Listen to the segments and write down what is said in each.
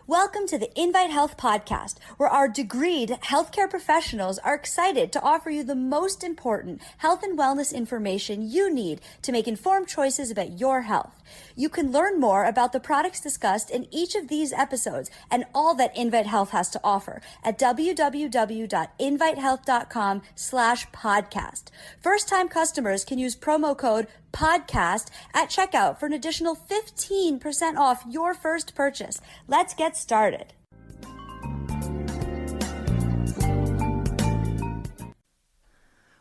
Welcome to the Invite Health podcast, where our degreed healthcare professionals are excited to offer you the most important health and wellness information you need to make informed choices about your health. You can learn more about the products discussed in each of these episodes and all that Invite Health has to offer at www.invitehealth.com/podcast. First-time customers can use promo code podcast at checkout for an additional 15% off your first purchase. Let's get started.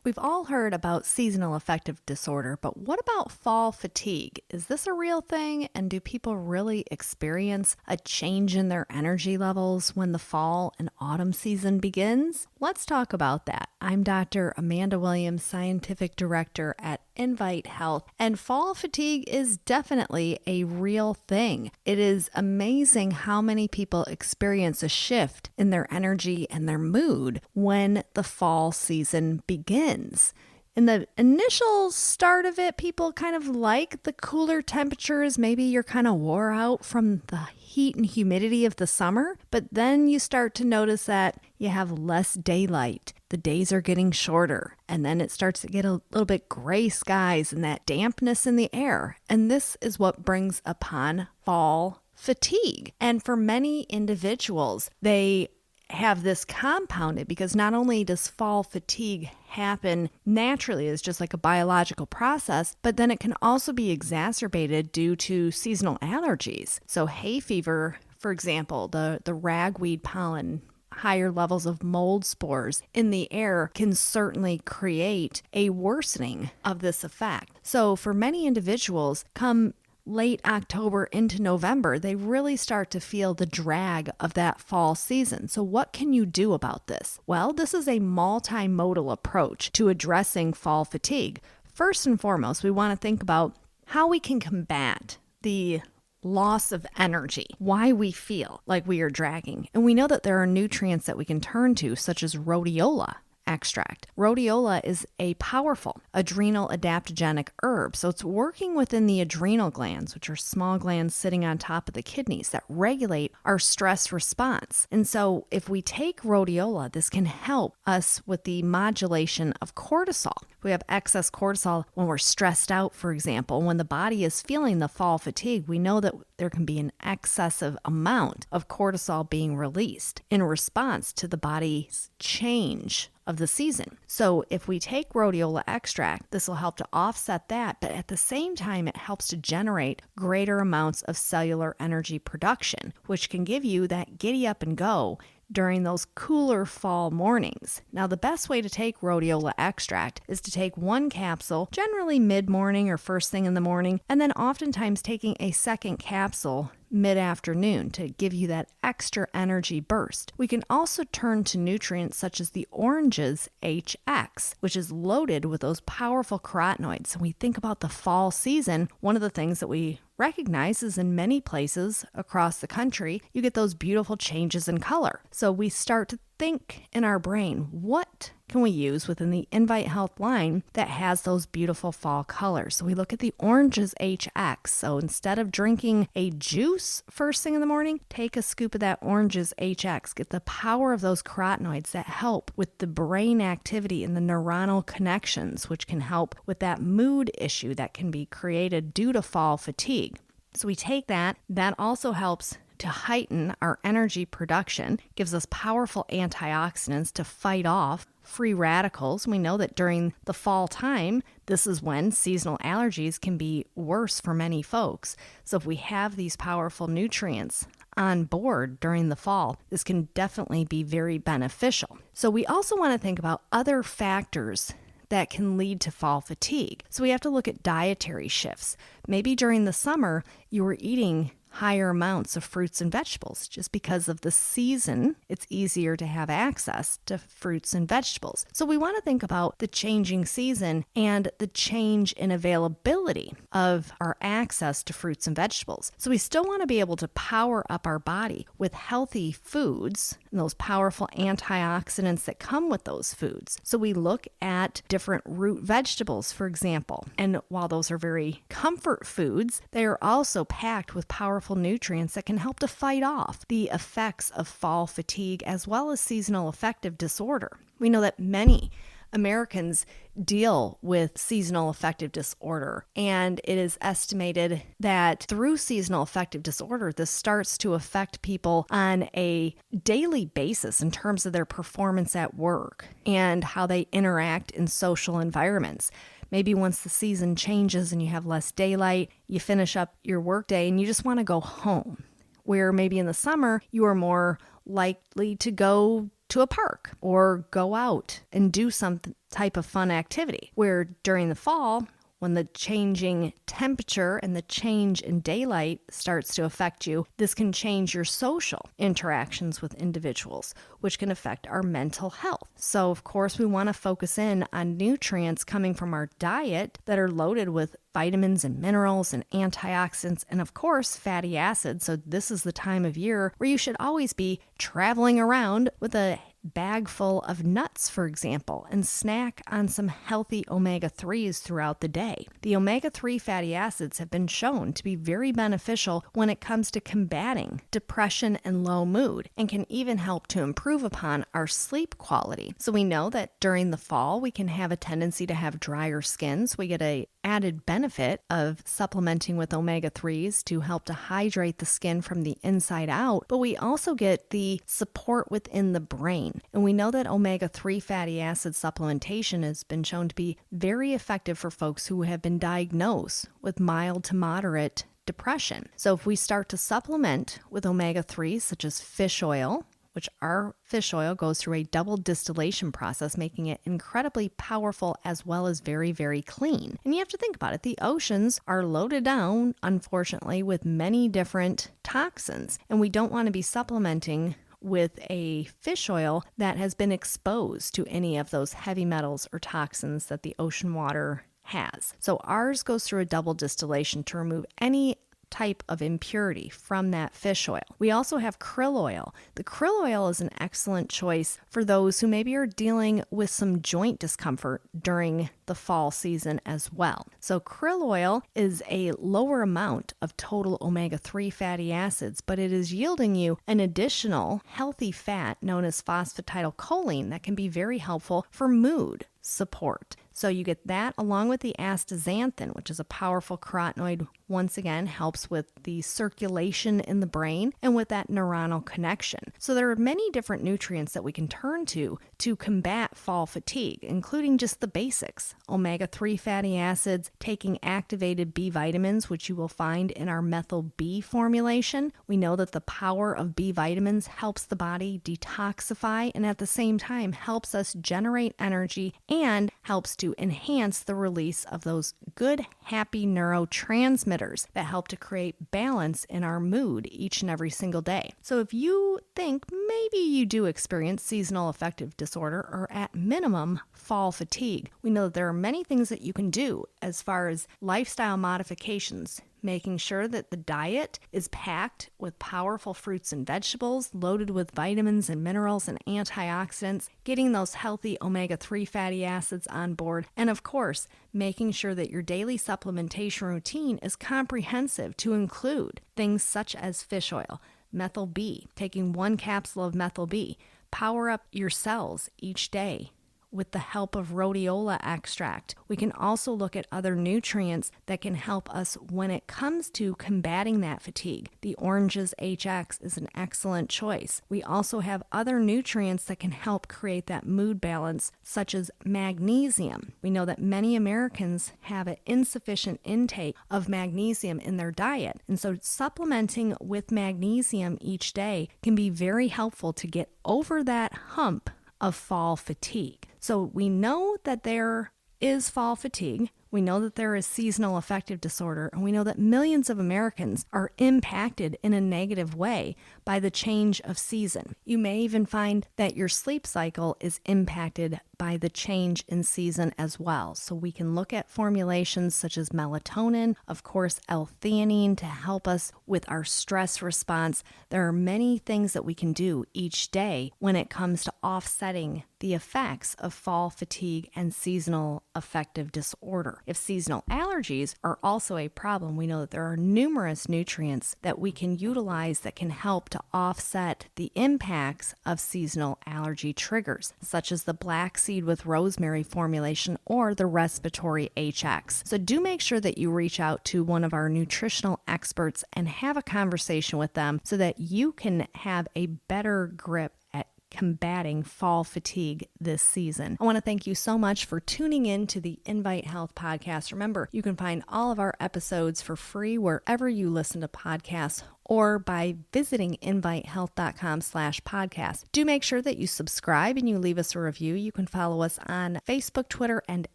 We've all heard about seasonal affective disorder, but what about fall fatigue? Is this a real thing? And do people really experience a change in their energy levels when the fall and autumn season begins? Let's talk about that. I'm Dr. Amanda Williams, Scientific Director at Invite Health, and fall fatigue is definitely a real thing. It is amazing how many people experience a shift in their energy and their mood when the fall season begins. In the initial start of it, people kind of like the cooler temperatures. Maybe you're kind of wore out from the heat and humidity of the summer, but then you start to notice that you have less daylight. The days are getting shorter, and then it starts to get a little bit gray skies and that dampness in the air. And this is what brings upon fall fatigue. And for many individuals, they have this compounded because not only does fall fatigue happen naturally, it's just like a biological process, but then it can also be exacerbated due to seasonal allergies. So hay fever, for example, the ragweed pollen, higher levels of mold spores in the air can certainly create a worsening of this effect. So for many individuals, come late October into November, they really start to feel the drag of that fall season. So what can you do about this? Well, this is a multimodal approach to addressing fall fatigue. First and foremost, we want to think about how we can combat the loss of energy, why we feel like we are dragging. And we know that there are nutrients that we can turn to, such as rhodiola extract. Rhodiola is a powerful adrenal adaptogenic herb. So it's working within the adrenal glands, which are small glands sitting on top of the kidneys that regulate our stress response. And so if we take rhodiola, this can help us with the modulation of cortisol. If we have excess cortisol when we're stressed out, for example, when the body is feeling the fall fatigue, we know that there can be an excessive amount of cortisol being released in response to the body's change of the season. So if we take rhodiola extract, this will help to offset that, but at the same time, it helps to generate greater amounts of cellular energy production, which can give you that giddy up and go during those cooler fall mornings. Now, the best way to take rhodiola extract is to take one capsule, generally mid-morning or first thing in the morning, and then oftentimes taking a second capsule mid-afternoon to give you that extra energy burst. We can also turn to nutrients such as the orange's HX, which is loaded with those powerful carotenoids. When we think about the fall season, one of the things that we recognize is in many places across the country, you get those beautiful changes in color. So we start to think in our brain, what can we use within the Invite Health line that has those beautiful fall colors? So we look at the orange's HX. So instead of drinking a juice first thing in the morning, take a scoop of that orange's HX. Get the power of those carotenoids that help with the brain activity and the neuronal connections, which can help with that mood issue that can be created due to fall fatigue. So we take that. That also helps to heighten our energy production, gives us powerful antioxidants to fight off free radicals. We know that during the fall time, this is when seasonal allergies can be worse for many folks. So if we have these powerful nutrients on board during the fall, this can definitely be very beneficial. So we also want to think about other factors that can lead to fall fatigue. So we have to look at dietary shifts. Maybe during the summer, you were eating higher amounts of fruits and vegetables. Just because of the season, it's easier to have access to fruits and vegetables. So we want to think about the changing season and the change in availability of our access to fruits and vegetables. So we still want to be able to power up our body with healthy foods and those powerful antioxidants that come with those foods. So we look at different root vegetables, for example. And while those are very comfort foods, they are also packed with powerful powerful nutrients that can help to fight off the effects of fall fatigue as well as seasonal affective disorder. We know that many Americans deal with seasonal affective disorder, and it is estimated that through seasonal affective disorder, this starts to affect people on a daily basis in terms of their performance at work and how they interact in social environments. Maybe once the season changes and you have less daylight, you finish up your workday and you just want to go home. Where maybe in the summer, you are more likely to go to a park or go out and do some type of fun activity. Where during the fall, when the changing temperature and the change in daylight starts to affect you, this can change your social interactions with individuals, which can affect our mental health. So, of course, we want to focus in on nutrients coming from our diet that are loaded with vitamins and minerals and antioxidants and, of course, fatty acids. So this is the time of year where you should always be traveling around with a bag full of nuts, for example, and snack on some healthy omega-3s throughout the day. The omega-3 fatty acids have been shown to be very beneficial when it comes to combating depression and low mood, and can even help to improve upon our sleep quality. So we know that during the fall, we can have a tendency to have drier skin. So we get a added benefit of supplementing with omega-3s to help to hydrate the skin from the inside out, but we also get the support within the brain. And we know that omega-3 fatty acid supplementation has been shown to be very effective for folks who have been diagnosed with mild to moderate depression. So if we start to supplement with omega-3s such as fish oil, which our fish oil goes through a double distillation process, making it incredibly powerful as well as very, very clean. And you have to think about it. The oceans are loaded down, unfortunately, with many different toxins, and we don't want to be supplementing with a fish oil that has been exposed to any of those heavy metals or toxins that the ocean water has. So ours goes through a double distillation to remove any type of impurity from that fish oil. We also have krill oil. The krill oil is an excellent choice for those who maybe are dealing with some joint discomfort during the fall season as well. So krill oil is a lower amount of total omega-3 fatty acids, but it is yielding you an additional healthy fat known as phosphatidylcholine that can be very helpful for mood support. So you get that along with the astaxanthin, which is a powerful carotenoid, once again helps with the circulation in the brain and with that neuronal connection. So there are many different nutrients that we can turn to combat fall fatigue, including just the basics. Omega-3 fatty acids, taking activated B vitamins, which you will find in our methyl B formulation. We know that the power of B vitamins helps the body detoxify and at the same time helps us generate energy and helps to enhance the release of those good, happy neurotransmitters that help to create balance in our mood each and every single day. So if you think maybe you do experience seasonal affective disorder or at minimum fall fatigue, we know that there are many things that you can do as far as lifestyle modifications, making sure that the diet is packed with powerful fruits and vegetables, loaded with vitamins and minerals and antioxidants, getting those healthy omega-3 fatty acids on board, and of course, making sure that your daily supplementation routine is comprehensive to include things such as fish oil, methyl B, taking 1 capsule of methyl B, power up your cells each day with the help of rhodiola extract. We can also look at other nutrients that can help us when it comes to combating that fatigue. The oranges HX is an excellent choice. We also have other nutrients that can help create that mood balance, such as magnesium. We know that many Americans have an insufficient intake of magnesium in their diet, and so supplementing with magnesium each day can be very helpful to get over that hump of fall fatigue. So we know that there is fall fatigue. We know that there is seasonal affective disorder, and we know that millions of Americans are impacted in a negative way by the change of season. You may even find that your sleep cycle is impacted by the change in season as well. So we can look at formulations such as melatonin, of course, L-theanine to help us with our stress response. There are many things that we can do each day when it comes to offsetting the effects of fall fatigue and seasonal affective disorder. If seasonal allergies are also a problem, we know that there are numerous nutrients that we can utilize that can help to offset the impacts of seasonal allergy triggers, such as the black seed with rosemary formulation or the respiratory HX. So do make sure that you reach out to one of our nutritional experts and have a conversation with them so that you can have a better grip at combating fall fatigue this season. I want to thank you so much for tuning in to the Invite Health podcast. Remember, you can find all of our episodes for free wherever you listen to podcasts or by visiting invitehealth.com/podcast. Do make sure that you subscribe and you leave us a review. You can follow us on Facebook, Twitter, and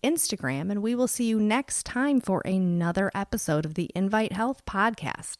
Instagram, and we will see you next time for another episode of the Invite Health podcast.